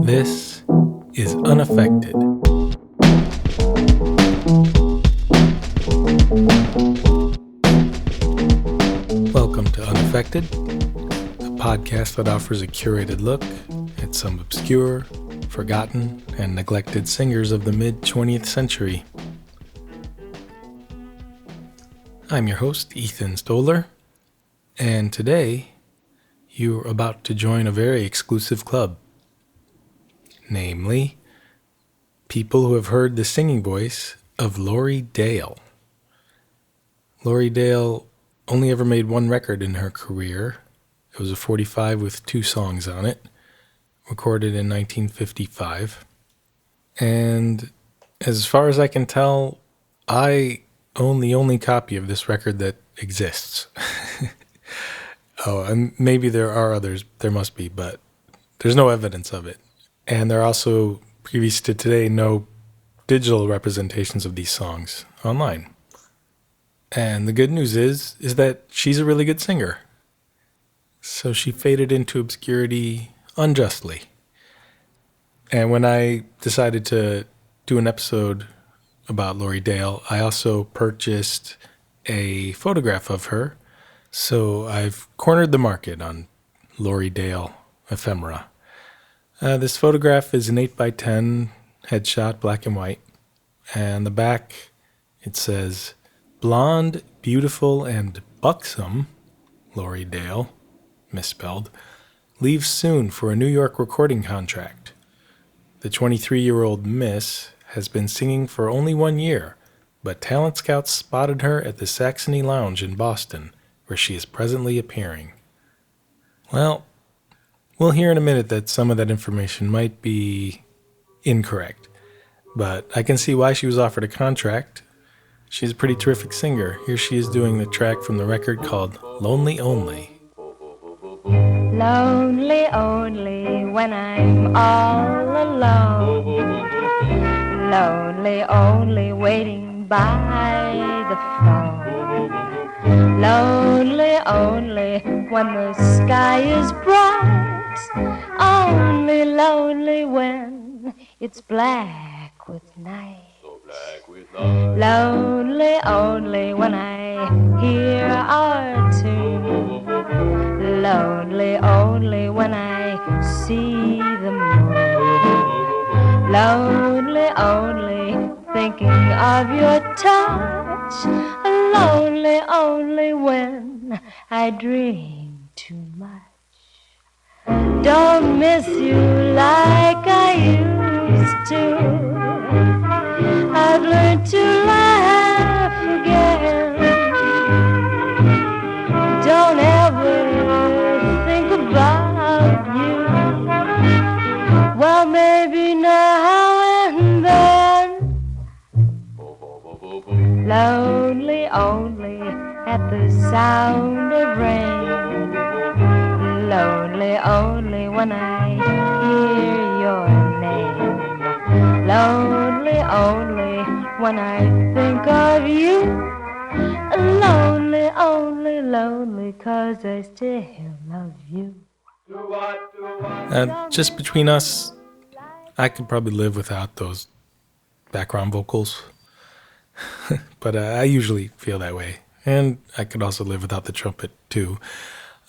This is Unaffected. Welcome to Unaffected, a podcast that offers a curated look at some obscure, forgotten, and neglected singers of the mid-20th century. I'm your host, Ethan Stoller, and today you're about to join a very exclusive club. Namely, people who have heard the singing voice of Laurie Dale. Laurie Dale only ever made one record in her career. It was a 45 with 2 songs on it, recorded in 1955. And as far as I can tell, I own the only copy of this record that exists. Oh, and maybe there are others, there must be, but there's no evidence of it. And there are also, previous to today, no digital representations of these songs online. And the good news is that she's a really good singer. So she faded into obscurity unjustly. And when I decided to do an episode about Laurie Dale, I also purchased a photograph of her. So I've cornered the market on Laurie Dale ephemera. This photograph is an 8x10 headshot, black and white. And the back, it says, "Blonde, beautiful, and buxom, Laurie Dale," misspelled, "leaves soon for a New York recording contract. The 23-year-old Miss has been singing for only 1 year, but talent scouts spotted her at the Saxony Lounge in Boston, where she is presently appearing." Well, we'll hear in a minute that some of that information might be incorrect, but I can see why she was offered a contract. She's a pretty terrific singer. Here she is doing the track from the record called Lonely Only. Lonely only when I'm all alone. Lonely only waiting by the phone. Lonely only when the sky is bright. Only lonely when it's black with night. Lonely only when I hear our tune. Lonely only when I see the moon. Lonely only thinking of your touch. Lonely only when I dream too much. Don't miss you like I used to. I've learned to laugh again. Don't ever think about you. Well, maybe now and then. Lonely only at the sound of rain. Lonely only when I hear your name. Lonely only when I think of you. Lonely, only lonely 'cause I still love you. Just between us, I could probably live without those background vocals. But I usually feel that way. And I could also live without the trumpet too.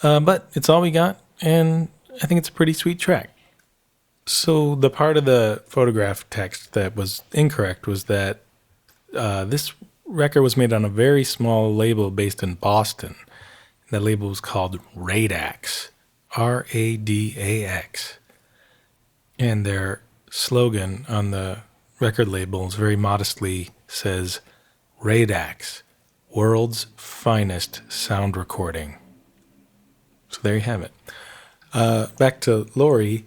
But it's all we got, and I think it's a pretty sweet track. So the part of the photograph text that was incorrect was that this record was made on a very small label based in Boston. That label was called Radax, R-A-D-A-X. And their slogan on the record label very modestly says, "Radax, world's finest sound recording." So there you have it. Back to Laurie.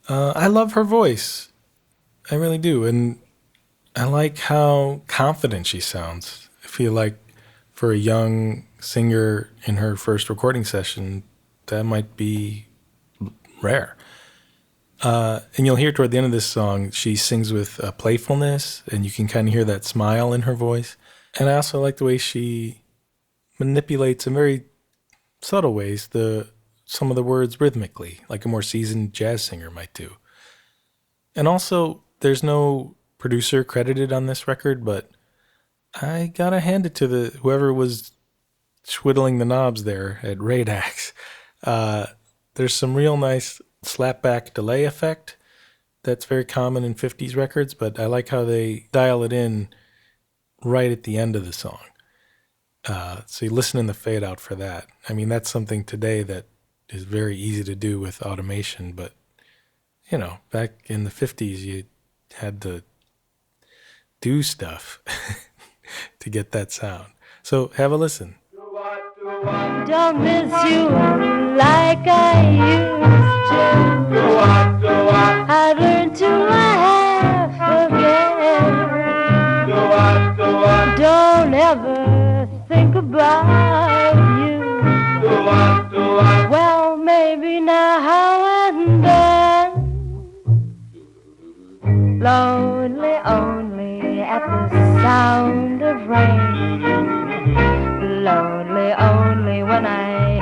I love her voice. I really do. And I like how confident she sounds. I feel like for a young singer in her first recording session, that might be rare. And you'll hear toward the end of this song, she sings with playfulness, and you can kind of hear that smile in her voice. And I also like the way she manipulates in very subtle ways some of the words rhythmically, like a more seasoned jazz singer might do. And also, there's no producer credited on this record, but I gotta hand it to the whoever was twiddling the knobs there at Radax. Uh, there's some real nice slapback delay effect that's very common in 50s records, but I like how they dial it in right at the end of the song. So you listen in the fade out for that. I mean, that's something today that is very easy to do with automation, but back in the 50s, you had to do stuff to get that sound. So have a listen. Don't miss you like I used to. I've learned to laugh again. Don't ever think about you. Well, maybe now and then. Lonely only at the sound of rain. Lonely only when I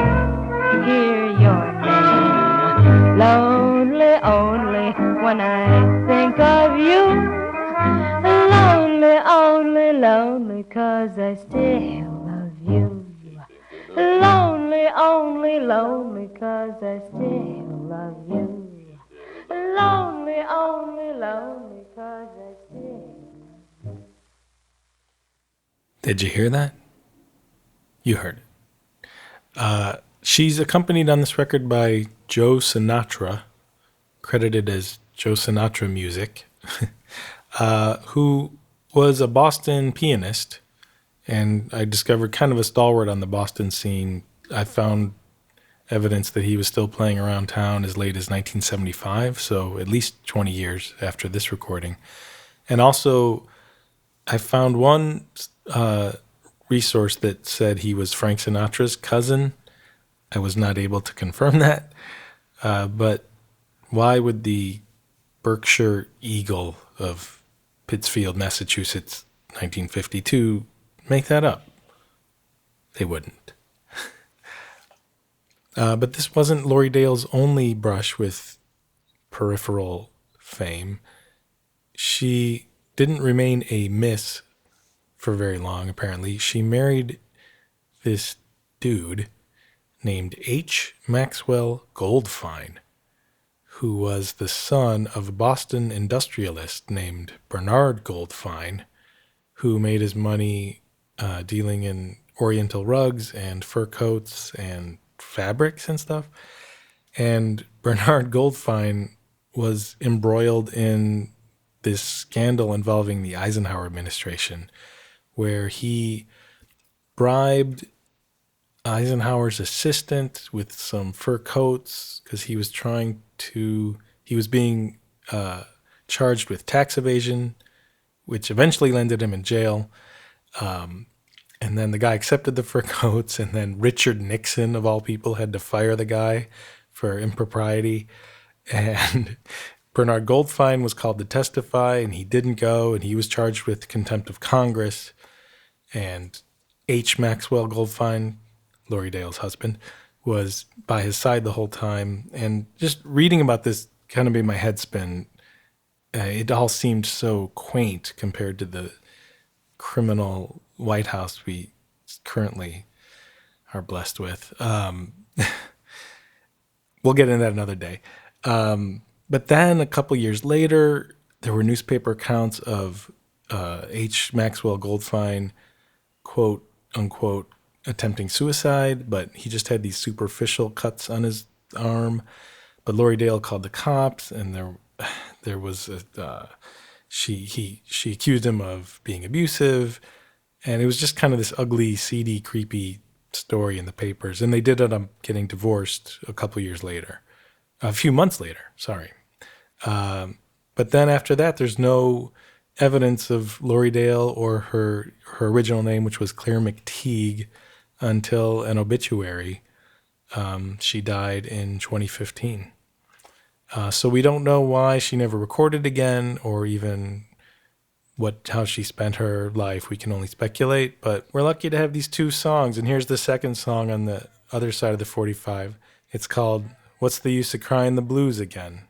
hear your name. Lonely only when I think of you. Lonely, only, lonely 'cause I still love you. Lonely, only, lonely 'cause I still love you. Lonely, only, lonely 'cause I still. Did you hear that? You heard it. She's accompanied on this record by Joe Sinatra, credited as Joe Sinatra Music, who was a Boston pianist, and I discovered kind of a stalwart on the Boston scene. I found evidence that he was still playing around town as late as 1975, so at least 20 years after this recording. And also, I found one resource that said he was Frank Sinatra's cousin. I was not able to confirm that, but why would the Berkshire Eagle of Pittsfield, Massachusetts, 1952, make that up? They wouldn't. But this wasn't Laurie Dale's only brush with peripheral fame. She didn't remain a miss for very long, apparently. She married this dude named H. Maxwell Goldfine, who was the son of a Boston industrialist named Bernard Goldfine, who made his money dealing in oriental rugs and fur coats and fabrics and stuff. And Bernard Goldfine was embroiled in this scandal involving the Eisenhower administration, where he bribed Eisenhower's assistant with some fur coats because he was being charged with tax evasion, which eventually landed him in jail. And then the guy accepted the fur coats, and then Richard Nixon, of all people, had to fire the guy for impropriety. And Bernard Goldfine was called to testify, and he didn't go, and he was charged with contempt of Congress. And H. Maxwell Goldfine, Laurie Dale's husband, was by his side the whole time. And just reading about this kind of made my head spin. It all seemed so quaint compared to the criminal White House we currently are blessed with. We'll get into that another day. But then a couple years later, there were newspaper accounts of H. Maxwell Goldfine, quote unquote, attempting suicide, but he just had these superficial cuts on his arm. But Laurie Dale called the cops, and there was she accused him of being abusive, and it was just kind of this ugly, seedy, creepy story in the papers. And they did end up getting divorced a few months later. Sorry. But then after that, there's no evidence of Laurie Dale or her original name, which was Claire McTeague, until an obituary. She died in 2015. So we don't know why she never recorded again, or even how she spent her life. We can only speculate, but we're lucky to have these two songs. And here's the second song on the other side of the 45. It's called What's the Use of Crying the Blues Again?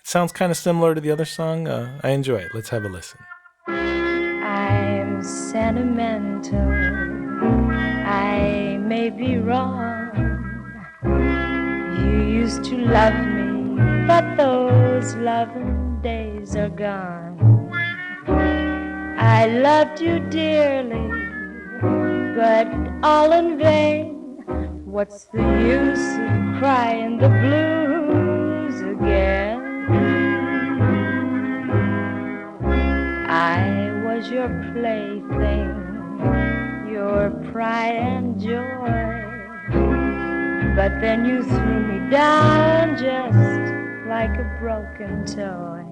It sounds kind of similar to the other song. I enjoy it. Let's have a listen. I'm sentimental. I may be wrong. You used to love me, but those loving days are gone. I loved you dearly, but all in vain. What's the use of crying the blues again? I was your plaything, your pride and joy, but then you threw me down just like a broken toy.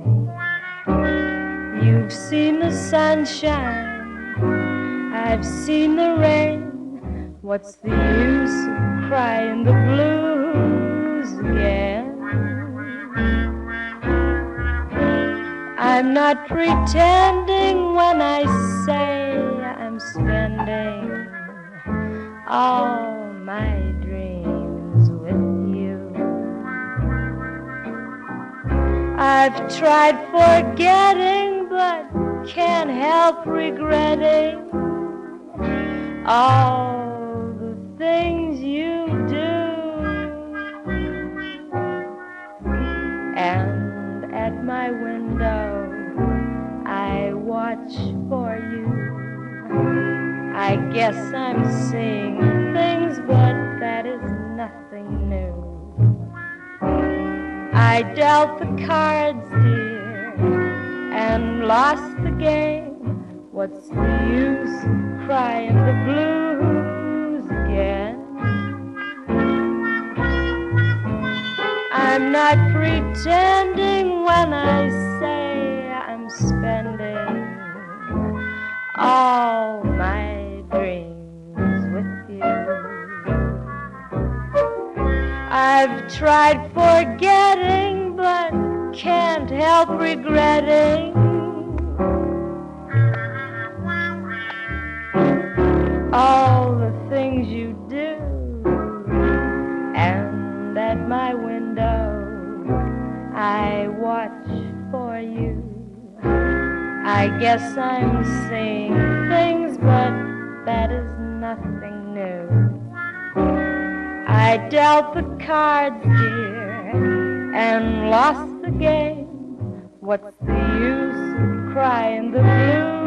You've seen the sunshine, I've seen the rain. What's the use of crying the blues again? I'm not pretending when I say I'm spending all my dreams with you. I've tried forgetting, but can't help regretting all the things you do. And at my window I watch for you. I guess I'm seeing things, but that is nothing new. I dealt the cards, dear, and lost the game. What's the use of crying the blues again? I'm not pretending when I say I'm spending all my dreams with you. I've tried forgetting, but can't help regretting all the things you do. And at my window I watch for you. I guess I'm seeing things, but that is nothing new. I dealt the cards, dear, and lost the game. What's the use of crying the blues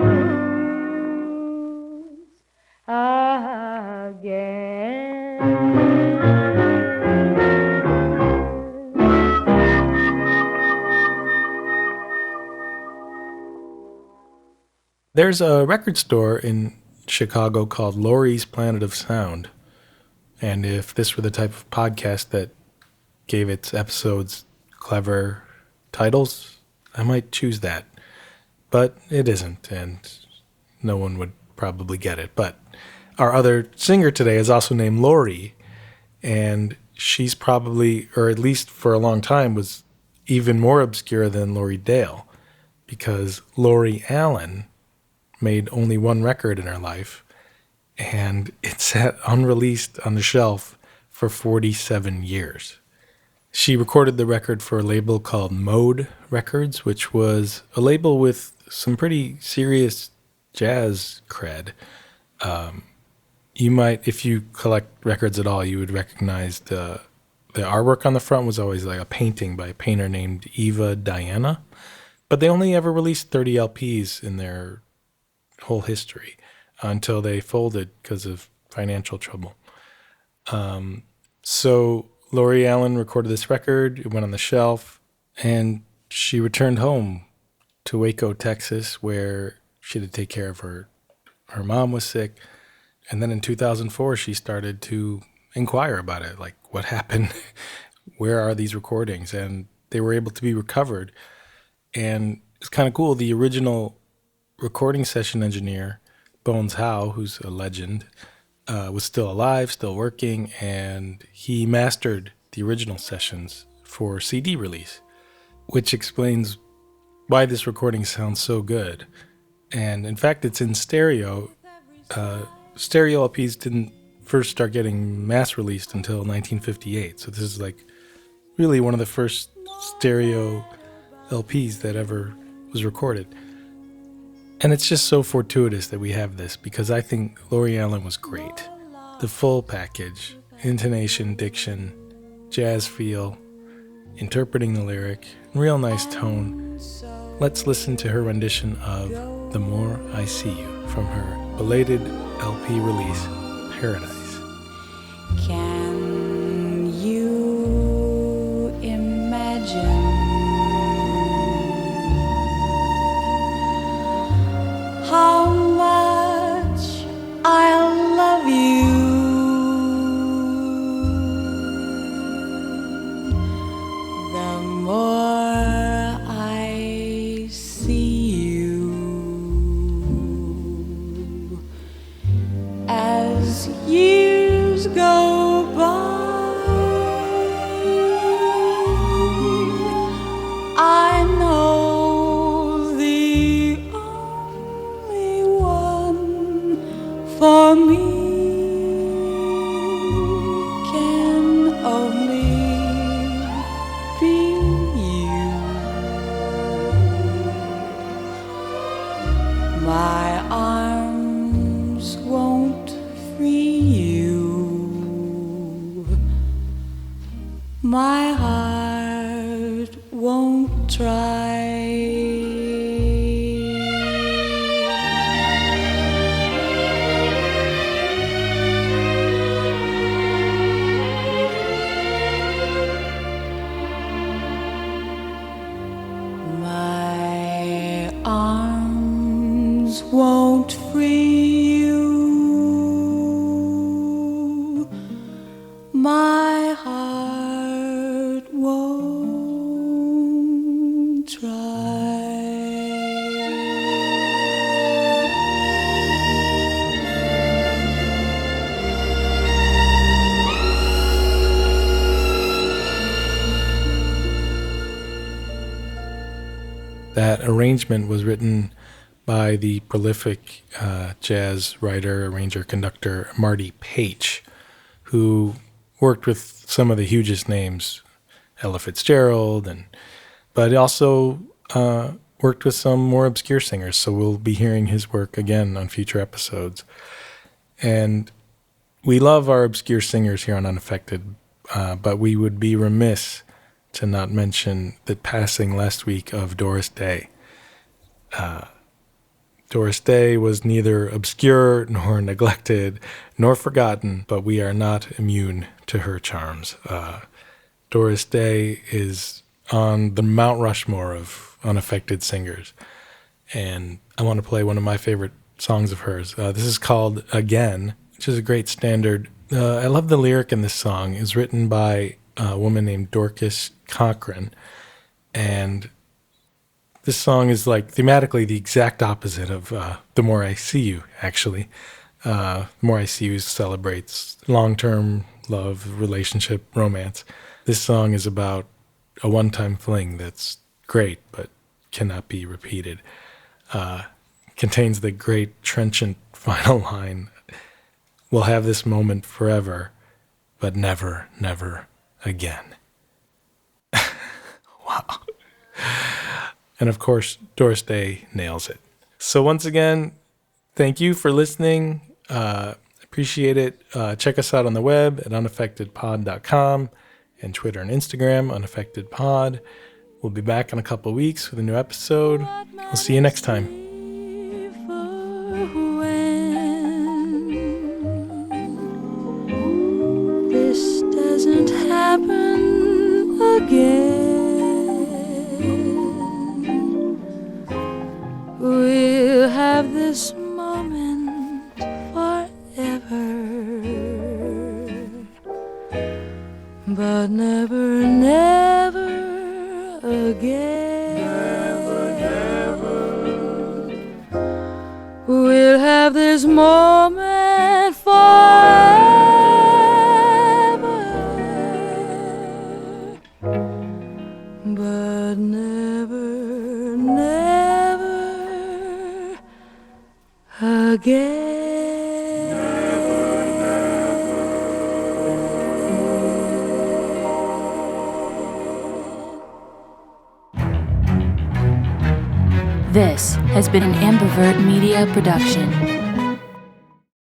again? There's a record store in Chicago called Laurie's Planet of Sound. And if this were the type of podcast that gave its episodes clever titles, I might choose that. But it isn't, and no one would probably get it. But our other singer today is also named Laurie, and she's probably, or at least for a long time, was even more obscure than Laurie Dale, because Laurie Allyn made only one record in her life, and it sat unreleased on the shelf for 47 years. She recorded the record for a label called Mode Records, which was a label with some pretty serious jazz cred. You might, if you collect records at all, you would recognize the artwork on the front was always like a painting by a painter named Eva Diana. But they only ever released 30 LPs in their whole history until they folded because of financial trouble. So Laurie Allyn recorded this record. It went on the shelf, and she returned home to Waco, Texas, where she had to take care of her mom was sick. And then in 2004, she started to inquire about it, like what happened, where are these recordings? And they were able to be recovered. And it's kind of cool. The original recording session engineer, Bones Howe, who's a legend, was still alive, still working, and he mastered the original sessions for CD release, which explains why this recording sounds so good. And in fact, it's in stereo. Stereo LPs didn't first start getting mass released until 1958. So this is like really one of the first stereo LPs that ever was recorded. And it's just so fortuitous that we have this, because I think Laurie Allyn was great. The full package: intonation, diction, jazz feel, interpreting the lyric, real nice tone. Let's listen to her rendition of The More I See You from her belated LP release, Paradise. Can you imagine how much I love you? The more I see you, as years go by, I know the only one for me can only be you. My arms won't free you, my heart won't try. My arms won't free you, my heart won't try. That arrangement was written by the prolific jazz writer, arranger, conductor Marty Paich, who worked with some of the hugest names, Ella Fitzgerald, but he also worked with some more obscure singers. So we'll be hearing his work again on future episodes. And we love our obscure singers here on Unaffected, but we would be remiss to not mention the passing last week of Doris Day. Doris Day was neither obscure nor neglected nor forgotten, but we are not immune to her charms. Doris Day is on the Mount Rushmore of unaffected singers, and I want to play one of my favorite songs of hers. This is called Again, which is a great standard. I love the lyric in this song. It's written by a woman named Dorcas Cochran, and this song is like thematically the exact opposite of The More I See You, actually. The More I See You celebrates long-term love, relationship, romance. This song is about a one-time fling that's great but cannot be repeated. Contains the great trenchant final line, "We'll have this moment forever, but never, never again." Wow. And of course, Doris Day nails it. So once again, thank you for listening. Appreciate it. Check us out on the web at unaffectedpod.com and Twitter and Instagram, unaffectedpod. We'll be back in a couple of weeks with a new episode. We'll see you next time. This doesn't happen again. We'll have this moment forever, but never, never again. Never, never. We'll have this moment forever, but never, never again. This has been an Ambivert Media production.